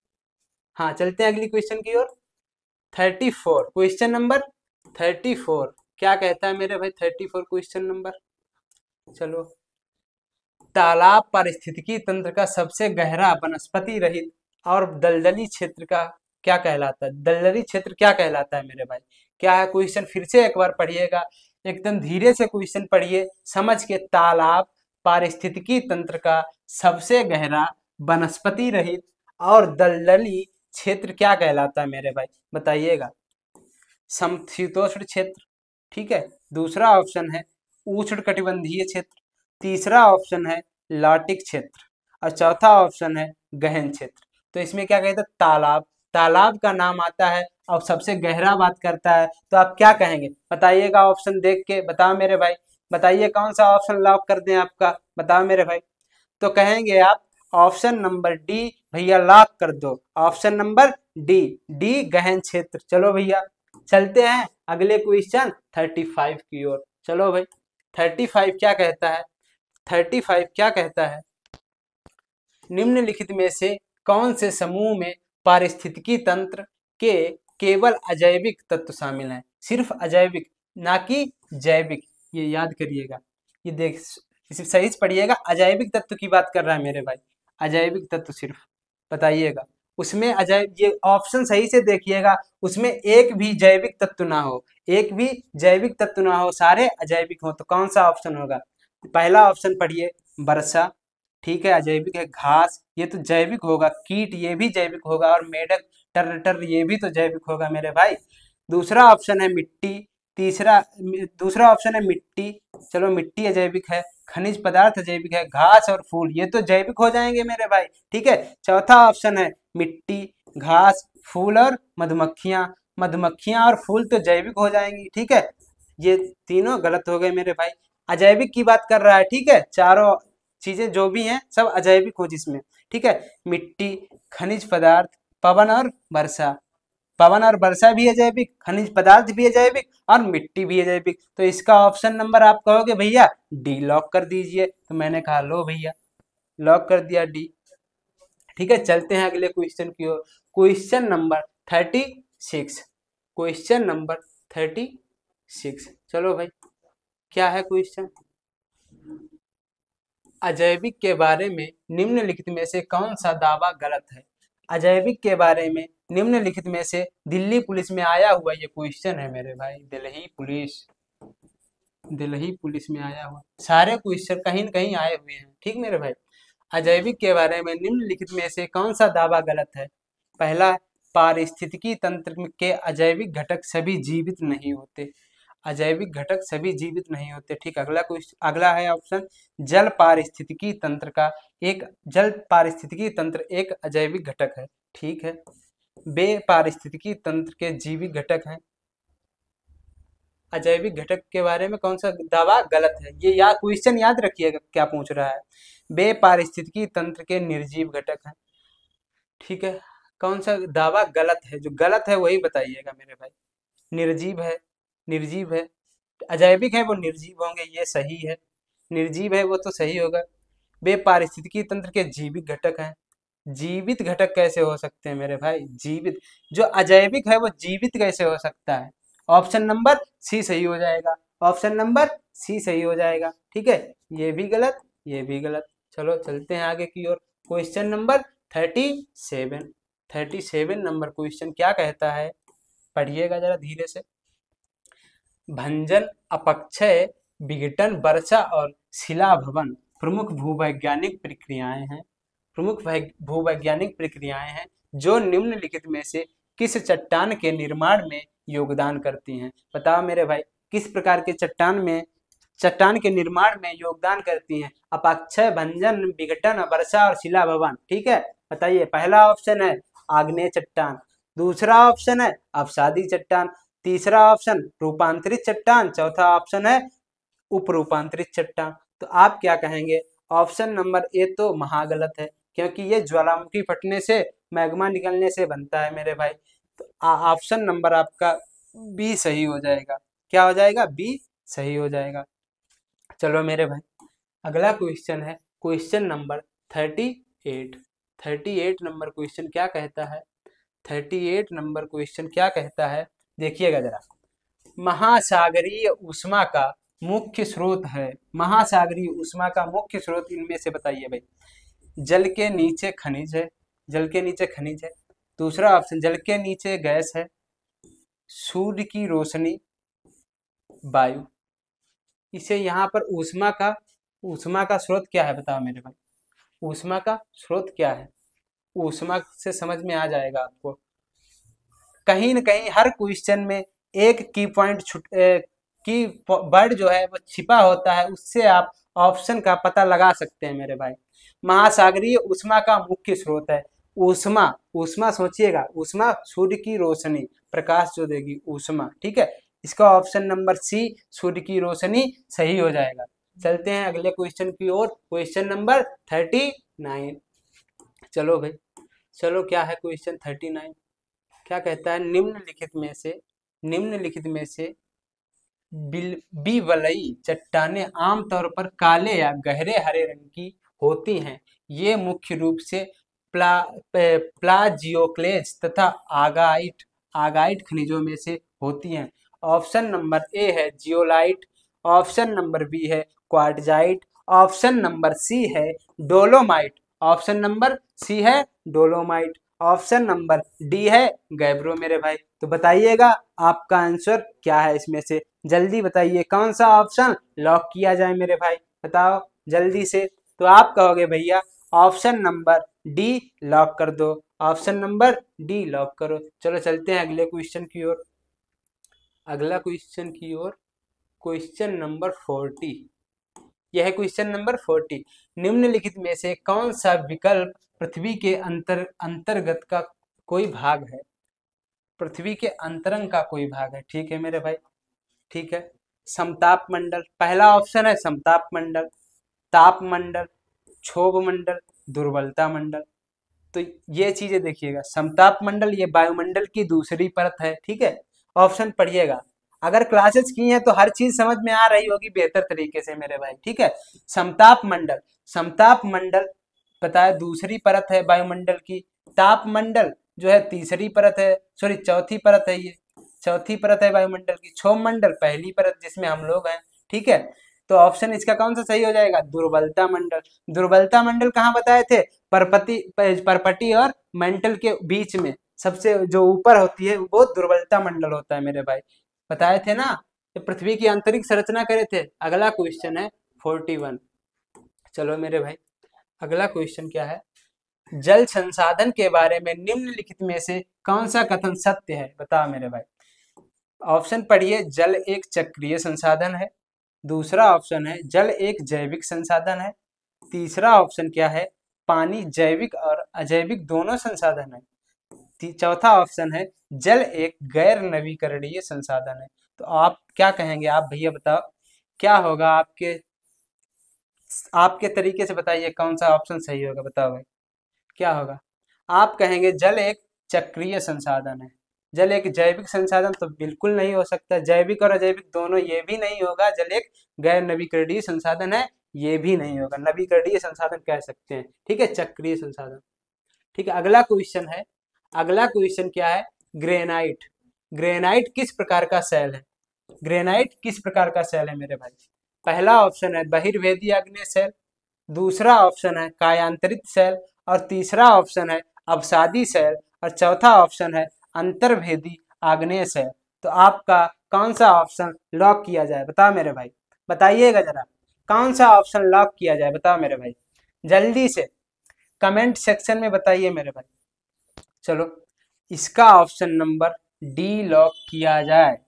S1: हाँ, चलते हैं अगली क्वेश्चन की ओर। 34 क्वेश्चन नंबर 34 क्या कहता है मेरे भाई? 34 क्वेश्चन नंबर, चलो। तालाब पारिस्थितिकी तंत्र का सबसे गहरा वनस्पति रहित और दलदली क्षेत्र का क्या कहलाता है? दलदली क्षेत्र क्या कहलाता है मेरे भाई? क्या है क्वेश्चन? फिर से एक बार पढ़िएगा, एकदम धीरे से क्वेश्चन पढ़िए समझ के। तालाब पारिस्थितिकी तंत्र का सबसे गहरा वनस्पति रहित और दलदली क्षेत्र क्या कहलाता है मेरे भाई, बताइएगा। समशीतोष्ण क्षेत्र, ठीक है। दूसरा ऑप्शन है उष्णकटिबंधीय क्षेत्र, तीसरा ऑप्शन है लाटिक क्षेत्र और चौथा ऑप्शन है गहन क्षेत्र। तो इसमें क्या कहते हैं, तालाब, तालाब का नाम आता है और सबसे गहरा बात करता है, तो आप क्या कहेंगे बताइएगा। ऑप्शन देख के बताओ मेरे भाई, बताइए कौन सा ऑप्शन लॉक कर दें आपका, बताओ मेरे भाई। तो कहेंगे आप ऑप्शन नंबर डी भैया लॉक कर दो, ऑप्शन नंबर डी, डी गहन क्षेत्र। चलो भैया चलते हैं अगले क्वेश्चन 35 की ओर। चलो भाई 35 क्या कहता है, 35 क्या कहता है, निम्नलिखित में से कौन से समूह में पारिस्थितिकी तंत्र के केवल अजैविक तत्व शामिल हैं, सिर्फ अजैविक ना कि जैविक, ये याद करिएगा। ये देख इसे सही से पढ़िएगा, अजैविक तत्व की बात कर रहा है मेरे भाई, अजैविक तत्व सिर्फ, बताइएगा। उसमें अजैव, ये ऑप्शन सही से देखिएगा, उसमें एक भी जैविक तत्व ना हो, एक भी जैविक तत्व ना हो, सारे अजैविक हो, तो कौन सा ऑप्शन होगा। पहला ऑप्शन पढ़िए वर्षा, ठीक है अजैविक है। घास ये तो जैविक होगा, कीट ये भी जैविक होगा, और मेढक टर ये भी तो जैविक होगा मेरे भाई। दूसरा ऑप्शन है मिट्टी, दूसरा ऑप्शन है मिट्टी, चलो मिट्टी अजैविक है। खनिज पदार्थ अजैविक है, घास और फूल ये तो जैविक हो जाएंगे मेरे भाई, ठीक है। चौथा ऑप्शन है मिट्टी, घास, फूल और मधुमक्खियां, मधुमक्खियां और फूल तो जैविक हो जाएंगी, ठीक है। ये तीनों गलत हो गए मेरे भाई, अजैविक की बात कर रहा है, ठीक है। चारों चीजें जो भी हैं सब अजैविक हो जिसमें, ठीक है। मिट्टी, खनिज पदार्थ, पवन और वर्षा, पवन और वर्षा भी अजैविक, खनिज पदार्थ भी अजैविक और मिट्टी भी अजैविक। तो इसका ऑप्शन नंबर आप कहोगे भैया डी लॉक कर दीजिए, तो मैंने कहा लो भैया लॉक कर दिया डी, ठीक है। चलते हैं अगले क्वेश्चन की ओर, क्वेश्चन नंबर 36, क्वेश्चन नंबर 36। चलो भाई क्या है क्वेश्चन, अजैविक के बारे में निम्नलिखित में से कौन सा दावा गलत है। अजैविक के बारे में निम्नलिखित में से, दिल्ली पुलिस में आया हुआ ये क्वेश्चन है मेरे भाई, दिल्ली पुलिस में आया हुआ, सारे क्वेश्चन कहीं न कहीं आए हुए हैं, ठीक मेरे भाई। अजैविक के बारे में निम्नलिखित में से कौन सा दावा गलत है। पहला, पारिस्थितिकी तंत्र के अजैविक घटक सभी जीवित नहीं होते, अजैविक घटक सभी जीवित नहीं होते, ठीक। अगला है ऑप्शन, जल पारिस्थितिकी तंत्र का एक, जल पारिस्थितिकी तंत्र एक अजैविक घटक है, ठीक है। बे पारिस्थितिकी तंत्र के जीवित घटक हैं, अजैविक घटक के बारे में कौन सा दावा गलत है, ये क्वेश्चन याद रखिएगा क्या पूछ रहा है। बे पारिस्थितिकी तंत्र के निर्जीव घटक हैं, ठीक है। कौन सा दावा गलत है, जो गलत है वही बताइएगा मेरे भाई। निर्जीव है, निर्जीव है, अजैविक है वो निर्जीव होंगे, ये सही है। निर्जीव है वो तो सही होगा। वे पारिस्थितिकी तंत्र के जीवित घटक हैं, जीवित घटक कैसे हो सकते हैं मेरे भाई, जीवित, जो अजैविक है वो जीवित कैसे हो सकता है। ऑप्शन नंबर सी सही हो जाएगा, ऑप्शन नंबर सी सही हो जाएगा, ठीक है। ये भी गलत, ये भी गलत। चलो चलते हैं आगे की ओर, क्वेश्चन नंबर 37 नंबर क्वेश्चन क्या कहता है, पढ़िएगा जरा धीरे से। भंजन, अपक्षय, विघटन, वर्षा और शिलाभवन प्रमुख भूवैज्ञानिक प्रक्रियाएं हैं, प्रमुख भूवैज्ञानिक प्रक्रियाएं हैं जो निम्नलिखित में से किस चट्टान के निर्माण में योगदान करती हैं। बताओ मेरे भाई किस प्रकार के चट्टान के निर्माण में योगदान करती हैं। अपक्षय, भंजन, विघटन, वर्षा और शिलाभवन, ठीक है। बताइए, पहला ऑप्शन है आग्नेय चट्टान, दूसरा ऑप्शन है अवसादी चट्टान, तीसरा ऑप्शन रूपांतरित चट्टान, चौथा ऑप्शन है उप रूपांतरित चट्टान। तो आप क्या कहेंगे, ऑप्शन नंबर ए तो महागलत है, क्योंकि ये ज्वालामुखी फटने से, मैग्मा निकलने से बनता है मेरे भाई। तो ऑप्शन नंबर आपका बी सही हो जाएगा, क्या हो जाएगा, बी सही हो जाएगा। चलो मेरे भाई अगला क्वेश्चन है क्वेश्चन नंबर 38 नंबर क्वेश्चन क्या कहता है, 38 नंबर क्वेश्चन क्या कहता है, देखिएगा जरा। महासागरीय ऊष्मा का मुख्य स्रोत है, महासागरीय ऊष्मा का मुख्य स्रोत इनमें से बताइए भाई। जल के नीचे खनिज है, जल के नीचे खनिज है। दूसरा ऑप्शन, जल के नीचे गैस है। सूर्य की रोशनी, वायु। इसे यहाँ पर ऊष्मा का ऊष्मा का स्रोत क्या है बताओ मेरे भाई, ऊष्मा का स्रोत क्या है? ऊष्मा से समझ में आ जाएगा आपको। कहीं न कहीं हर क्वेश्चन में एक की पॉइंट की वर्ड जो है वो छिपा होता है, उससे आप ऑप्शन का पता लगा सकते हैं मेरे भाई। महासागरीय ऊष्मा का मुख्य स्रोत है ऊष्मा। ऊष्मा सोचिएगा, ऊष्मा सूर्य की रोशनी, प्रकाश जो देगी ऊष्मा, ठीक है। इसका ऑप्शन नंबर सी सूर्य की रोशनी सही हो जाएगा। चलते हैं अगले क्वेश्चन की ओर, क्वेश्चन नंबर 39। चलो भाई, चलो क्या है क्वेश्चन 39, क्या कहता है, निम्नलिखित में से बीवलई चट्टानें आमतौर पर काले या गहरे हरे रंग की होती हैं। ये मुख्य रूप से प्लाजियोक्लेज तथा आगाइट आगाइट खनिजों में से होती हैं। ऑप्शन नंबर ए है जियोलाइट, ऑप्शन नंबर बी है क्वार्टजाइट, ऑप्शन नंबर सी है डोलोमाइट, ऑप्शन नंबर सी है डोलोमाइट, ऑप्शन नंबर डी है गैब्रो मेरे भाई। तो बताइएगा आपका आंसर क्या है इसमें से, जल्दी बताइए कौन सा ऑप्शन लॉक किया जाए मेरे भाई, बताओ जल्दी से। तो आप कहोगे भैया ऑप्शन नंबर डी लॉक कर दो, ऑप्शन नंबर डी लॉक करो। चलो चलते हैं अगले क्वेश्चन की ओर, अगला क्वेश्चन की ओर, क्वेश्चन नंबर 40। यह है क्वेश्चन नंबर 40। निम्नलिखित में से कौन सा विकल्प पृथ्वी के अंतर्गत का कोई भाग है? पृथ्वी के अंतरंग का कोई भाग है, ठीक है मेरे भाई, ठीक है। समताप मंडल, पहला ऑप्शन है समताप मंडल, ताप मंडल, क्षोभ मंडल, दुर्बलता मंडल। तो ये चीजें देखिएगा, समताप मंडल ये वायुमंडल की दूसरी परत है, ठीक है। ऑप्शन पढ़िएगा, अगर क्लासेस की हैं तो हर चीज समझ में आ रही होगी बेहतर तरीके से मेरे भाई, ठीक है। समताप मंडल, समताप मंडल बताया दूसरी परत है वायुमंडल की। ताप मंडल जो है तीसरी परत है, सॉरी चौथी परत है, ये चौथी परत है वायुमंडल की। क्षोभ मंडल पहली परत जिसमें हम लोग हैं, ठीक है। तो ऑप्शन इसका कौन सा सही हो जाएगा, दुर्बलता मंडल। दुर्बलता मंडल कहाँ बताए थे, परपटी और मेंटल के बीच में सबसे जो ऊपर होती है वो दुर्बलता मंडल होता है मेरे भाई, बताए थे ना। ये पृथ्वी की आंतरिक संरचना करे थे। अगला क्वेश्चन है 41। चलो मेरे भाई, अगला क्वेश्चन क्या है, जल संसाधन के बारे में निम्नलिखित में से कौन सा कथन सत्य है, बताओ मेरे भाई। ऑप्शन पढ़िए, जल एक चक्रीय संसाधन है, दूसरा ऑप्शन है जल एक जैविक संसाधन है, तीसरा ऑप्शन क्या है, पानी जैविक और अजैविक दोनों संसाधन है, चौथा ऑप्शन है जल एक गैर नवीकरणीय संसाधन है। तो आप क्या कहेंगे, आप भैया बताओ क्या होगा, आपके आपके तरीके से बताइए कौन सा ऑप्शन सही होगा, बताओ भाई क्या होगा। आप कहेंगे जल एक चक्रीय संसाधन है, जल एक जैविक संसाधन तो बिल्कुल नहीं हो सकता, जैविक और अजैविक दोनों ये भी नहीं होगा, जल एक गैर नवीकरणीय संसाधन है ये भी नहीं होगा, नवीकरणीय संसाधन कह सकते हैं, ठीक है, चक्रीय संसाधन, ठीक है। अगला क्वेश्चन है, अगला क्वेश्चन क्या है, ग्रेनाइट। ग्रेनाइट किस प्रकार का सेल है, ग्रेनाइट किस प्रकार का सेल है मेरे भाई। पहला ऑप्शन है बहिर्वेदी आग्नेय सेल, दूसरा ऑप्शन है कायांतरित सेल, और तीसरा ऑप्शन है अवसादी सेल, और चौथा ऑप्शन है अंतर्भेदी आग्नेय सेल। तो आपका कौन सा ऑप्शन लॉक किया जाए, बताओ मेरे भाई, बताइएगा जरा कौन सा ऑप्शन लॉक किया जाए, बताओ मेरे भाई जल्दी से कमेंट सेक्शन में बताइए मेरे भाई। चलो इसका ऑप्शन नंबर डी लॉक किया जाए,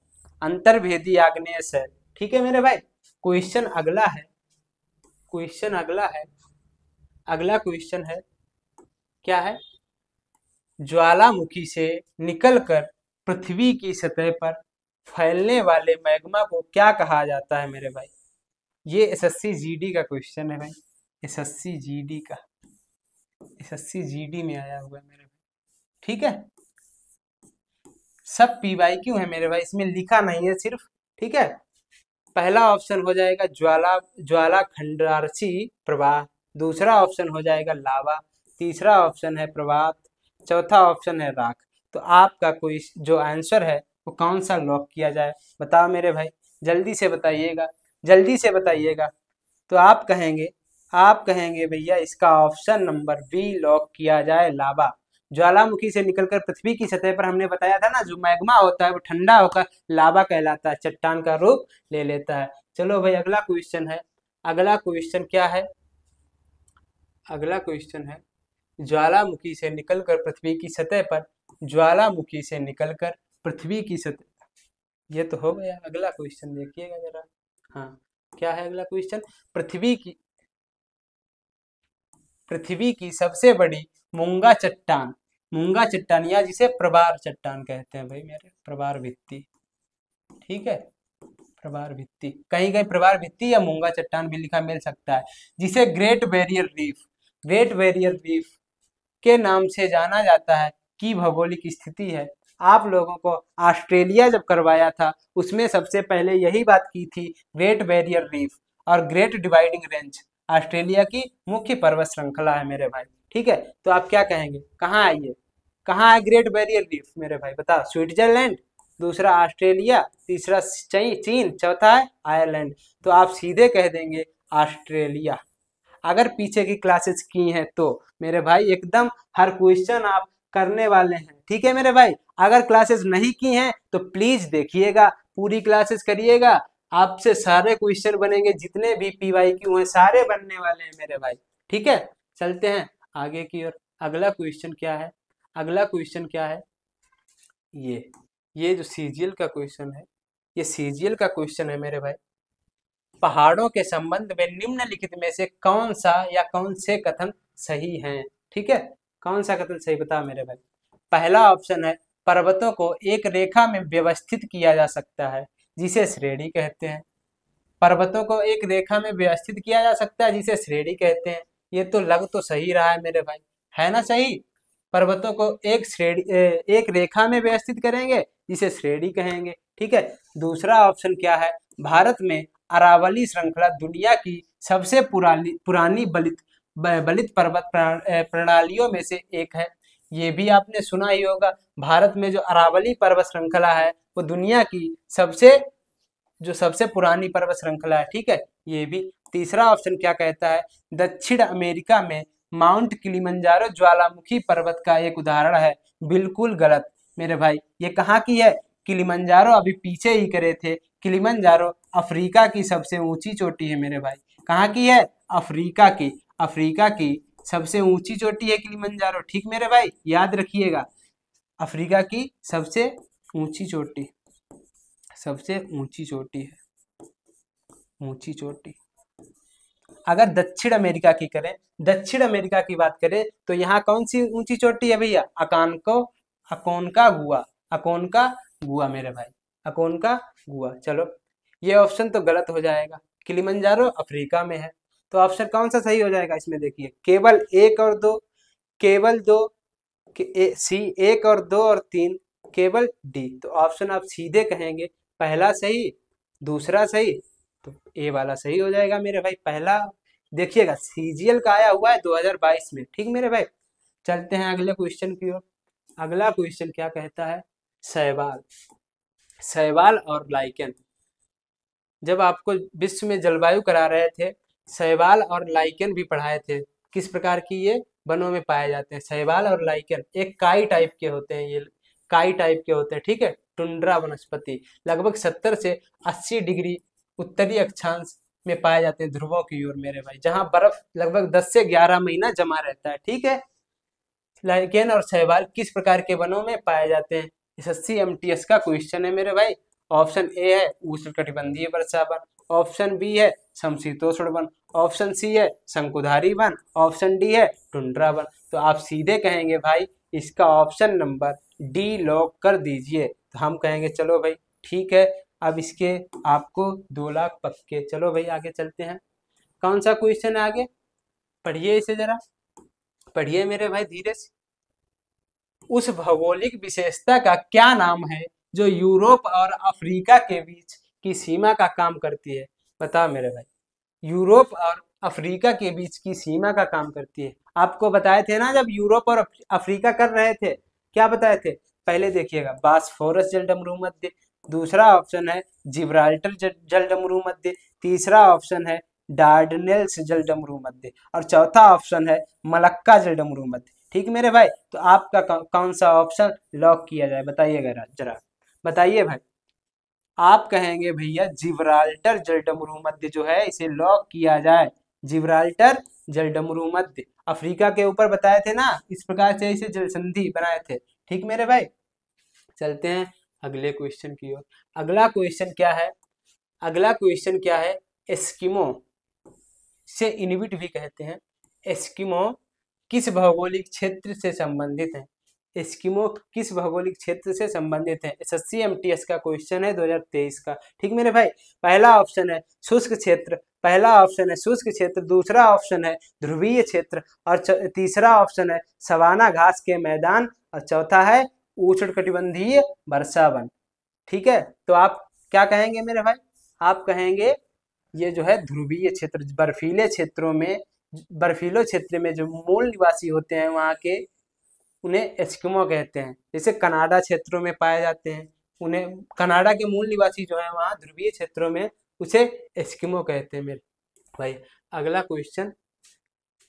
S1: अंतर्भेदी आग्नेय सेल, ठीक है मेरे भाई। क्वेश्चन अगला है, क्वेश्चन अगला है, अगला क्वेश्चन है क्या है, ज्वालामुखी से निकलकर पृथ्वी की सतह पर फैलने वाले मैग्मा को क्या कहा जाता है मेरे भाई। ये एसएससी जीडी का क्वेश्चन है भाई, एसएससी जीडी का, एसएससी जीडी में आया हुआ है मेरे भाई, ठीक है। सब पीवाईक्यू है मेरे भाई, इसमें लिखा नहीं है सिर्फ, ठीक है। पहला ऑप्शन हो जाएगा ज्वाला खंडारसी प्रवाह, दूसरा ऑप्शन हो जाएगा लावा, तीसरा ऑप्शन है प्रवात, चौथा ऑप्शन है राख। तो आपका कोई जो आंसर है वो कौन सा लॉक किया जाए, बताओ मेरे भाई जल्दी से बताइएगा, जल्दी से बताइएगा। तो आप कहेंगे भैया इसका ऑप्शन नंबर बी लॉक किया जाए, लावा। ज्वालामुखी से निकलकर पृथ्वी की सतह पर हमने बताया था ना, जो मैग्मा होता है वो ठंडा होकर लावा कहलाता है, चट्टान का रूप ले लेता है। चलो भाई अगला क्वेश्चन है, अगला क्वेश्चन क्या है? अगला क्वेश्चन है, ज्वालामुखी से निकलकर पृथ्वी की सतह पर, ज्वालामुखी से निकलकर पृथ्वी की सतह, ये तो हो गया। अगला क्वेश्चन देखिएगा जरा। हाँ, क्या है अगला क्वेश्चन? पृथ्वी की सबसे बड़ी मूंगा चट्टान, मूंगा चट्टान या जिसे प्रवार चट्टान कहते हैं भाई मेरे, प्रवार भित्ति, ठीक है, प्रवार भित्ति, कहीं कहीं प्रवार भित्ति या मूंगा चट्टान भी लिखा मिल सकता है, जिसे great barrier reef, great barrier reef के नाम से जाना जाता है, की भौगोलिक स्थिति है। आप लोगों को ऑस्ट्रेलिया जब करवाया था उसमें सबसे पहले यही बात की थी, ग्रेट बैरियर रीफ और ग्रेट डिवाइडिंग रेंज ऑस्ट्रेलिया की मुख्य पर्वत श्रृंखला है मेरे भाई, ठीक है। तो आप क्या कहेंगे, कहाँ है ये, कहाँ है ग्रेट बैरियर रीफ मेरे भाई, बता। स्विट्जरलैंड, दूसरा ऑस्ट्रेलिया, तीसरा चीन, चौथा है आयरलैंड। तो आप सीधे कह देंगे ऑस्ट्रेलिया, अगर पीछे की क्लासेस की हैं तो मेरे भाई एकदम हर क्वेश्चन आप करने वाले हैं, ठीक है मेरे भाई। अगर क्लासेस नहीं की हैं तो प्लीज देखिएगा, पूरी क्लासेस करिएगा, आपसे सारे क्वेश्चन बनेंगे, जितने भी PYQ हैं सारे बनने वाले हैं मेरे भाई, ठीक है। चलते हैं आगे की ओर। अगला क्वेश्चन क्या है? अगला क्वेश्चन क्या है? ये जो CGL का क्वेश्चन है, ये CGL का क्वेश्चन है मेरे भाई। पहाड़ों के संबंध में निम्नलिखित में से कौन सा या कौन से कथन सही हैं, ठीक है। कौन सा कथन सही, बता मेरे भाई। पहला ऑप्शन है, पर्वतों को एक रेखा में व्यवस्थित किया जा सकता है, जिसे श्रेणी कहते हैं। पर्वतों को एक रेखा में व्यवस्थित किया जा सकता है, जिसे श्रेणी कहते हैं। ये तो लग तो सही रहा है मेरे भाई, है ना सही? पर्वतों को एक रेखा में व्यवस्थित करेंगे, जिसे श्रेणी कहेंगे, ठीक है। दूसरा ऑप्शन क्या है? भारत में अरावली श्रृंखला दुनिया की सबसे पुरानी बलित पर्वत प्रणालियों में से एक है। ये भी आपने सुना ही होगा, भारत में जो अरावली पर्वत श्रृंखला है वो दुनिया की सबसे पुरानी पर्वत श्रृंखला है, ठीक है। ये भी। तीसरा ऑप्शन क्या कहता है? दक्षिण अमेरिका में माउंट किलिमंजारो ज्वालामुखी पर्वत का एक उदाहरण है। बिल्कुल गलत मेरे भाई, ये कहाँ की है? किलिमंजारो अभी पीछे ही करे थे, किलिमंजारो अफ्रीका की सबसे ऊंची चोटी है मेरे भाई। कहाँ की है? अफ्रीका की, अफ्रीका की सबसे ऊंची चोटी है किलिमंजारो, ठीक मेरे भाई, याद रखिएगा। अफ्रीका की सबसे ऊंची चोटी, सबसे ऊंची चोटी है, ऊंची चोटी। अगर दक्षिण अमेरिका की करें, दक्षिण अमेरिका की बात करें तो यहाँ कौन सी ऊंची चोटी है भैया? अकोनकागुआ, अकोनकागुआ मेरे भाई, अकोनकागुआ। चलो, ये ऑप्शन तो गलत हो जाएगा, किलिमंजारो अफ्रीका में है। तो ऑप्शन कौन सा सही हो जाएगा इसमें? देखिए, केवल एक और दो, केवल दो, सी, एक और दो और तीन, केवल डी। तो ऑप्शन आप सीधे कहेंगे पहला सही, दूसरा सही, तो ए वाला सही हो जाएगा मेरे भाई, पहला। देखिएगा CGL का आया हुआ है 2022 में, ठीक मेरे भाई। चलते हैं अगले क्वेश्चन की ओर। अगला क्वेश्चन क्या कहता है? शैवाल, शैवाल और लाइकेन। जब आपको विश्व में जलवायु करा रहे थे, शैवाल और लाइकेन भी पढ़ाए थे, किस प्रकार की ये वनों में पाए जाते हैं। शैवाल और लाइकेन एक काई टाइप के होते हैं, ये काई टाइप के होते हैं, ठीक है। टुंड्रा वनस्पति लगभग 70 से 80 डिग्री उत्तरी अक्षांश में पाए जाते हैं, ध्रुवों की ओर मेरे भाई, जहां बर्फ लगभग 10 से 11 महीना जमा रहता है, ठीक है। लाइकेन और शैवाल किस प्रकार के वनों में पाए जाते हैं? SSC MTS का क्वेश्चन है मेरे भाई। ऑप्शन ए है उष्णकटिबंधीय वर्षा वन, ऑप्शन बी है समशीतोष्ण वन, ऑप्शन सी है शंकुधारी वन, ऑप्शन डी है टुंड्रा वन। तो आप सीधे कहेंगे भाई इसका ऑप्शन नंबर डी लॉक कर दीजिए। तो हम कहेंगे चलो भाई ठीक है, अब इसके आपको 2 लाख पक्के। चलो भाई आगे चलते हैं। कौन सा क्वेश्चन है आगे? पढ़िए इसे जरा, पढ़िए मेरे भाई धीरे से। उस भौगोलिक विशेषता का क्या नाम है जो यूरोप और अफ्रीका के बीच की सीमा का काम करती है? बता मेरे भाई, यूरोप और अफ्रीका के बीच की सीमा का काम करती है। आपको बताए थे ना जब यूरोप और अफ्रीका कर रहे थे, क्या बताए थे? पहले देखिएगा, बास्फोरस जलडमरू मध्य, दूसरा ऑप्शन है जिब्राल्टर जलडमरू मध्य, तीसरा ऑप्शन है डार्डनेल्स जलडमरू मध्य, और चौथा ऑप्शन है मलक्का जलडमरू मध्य, ठीक मेरे भाई। तो आपका कौन सा ऑप्शन लॉक किया जाए बताइएगा जरा, बताइए भाई। आप कहेंगे भैया जिब्राल्टर जलडमरू मध्य जो है इसे लॉक किया जाए। जिब्राल्टर जलडमरू मध्य अफ्रीका के ऊपर बताए थे ना, इस प्रकार से इसे जल संधि बनाए थे। ठीक मेरे भाई, चलते हैं अगले क्वेश्चन की ओर। अगला क्वेश्चन क्या है? अगला क्वेश्चन क्या है? एस्किमो से इनुइट भी कहते हैं। एस्किमो किस भौगोलिक क्षेत्र से संबंधित है? एस्किमो किस भौगोलिक क्षेत्र से संबंधित है? एसएससी एमटीएस का क्वेश्चन है 2023 का। ठीक मेरे भाई, पहला ऑप्शन है शुष्क क्षेत्र, पहला ऑप्शन है शुष्क क्षेत्र, दूसरा ऑप्शन है ध्रुवीय क्षेत्र, और तीसरा ऑप्शन है सवाना घास के मैदान, और चौथा है उष्णकटिबंधीय वर्षा वन। ठीक है, तो आप क्या कहेंगे मेरे भाई? आप कहेंगे ये जो है ध्रुवीय क्षेत्र, बर्फीले क्षेत्रों में, बर्फीले क्षेत्र में जो मूल निवासी होते हैं वहाँ के, उन्हें एस्किमो कहते हैं। जैसे कनाडा क्षेत्रों में पाए जाते हैं, उन्हें कनाडा के मूल निवासी जो है वहाँ ध्रुवीय क्षेत्रों में, उसे एस्किमो कहते हैं मेरे भाई। अगला क्वेश्चन,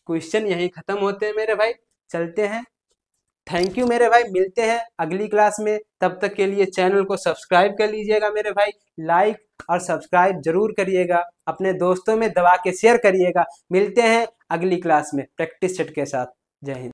S1: क्वेश्चन यहीं खत्म होते हैं मेरे भाई, चलते हैं। थैंक यू मेरे भाई, मिलते हैं अगली क्लास में। तब तक के लिए चैनल को सब्सक्राइब कर लीजिएगा मेरे भाई, लाइक और सब्सक्राइब जरूर करिएगा, अपने दोस्तों में दबा के शेयर करिएगा। मिलते हैं अगली क्लास में प्रैक्टिस सेट के साथ। जय हिंद।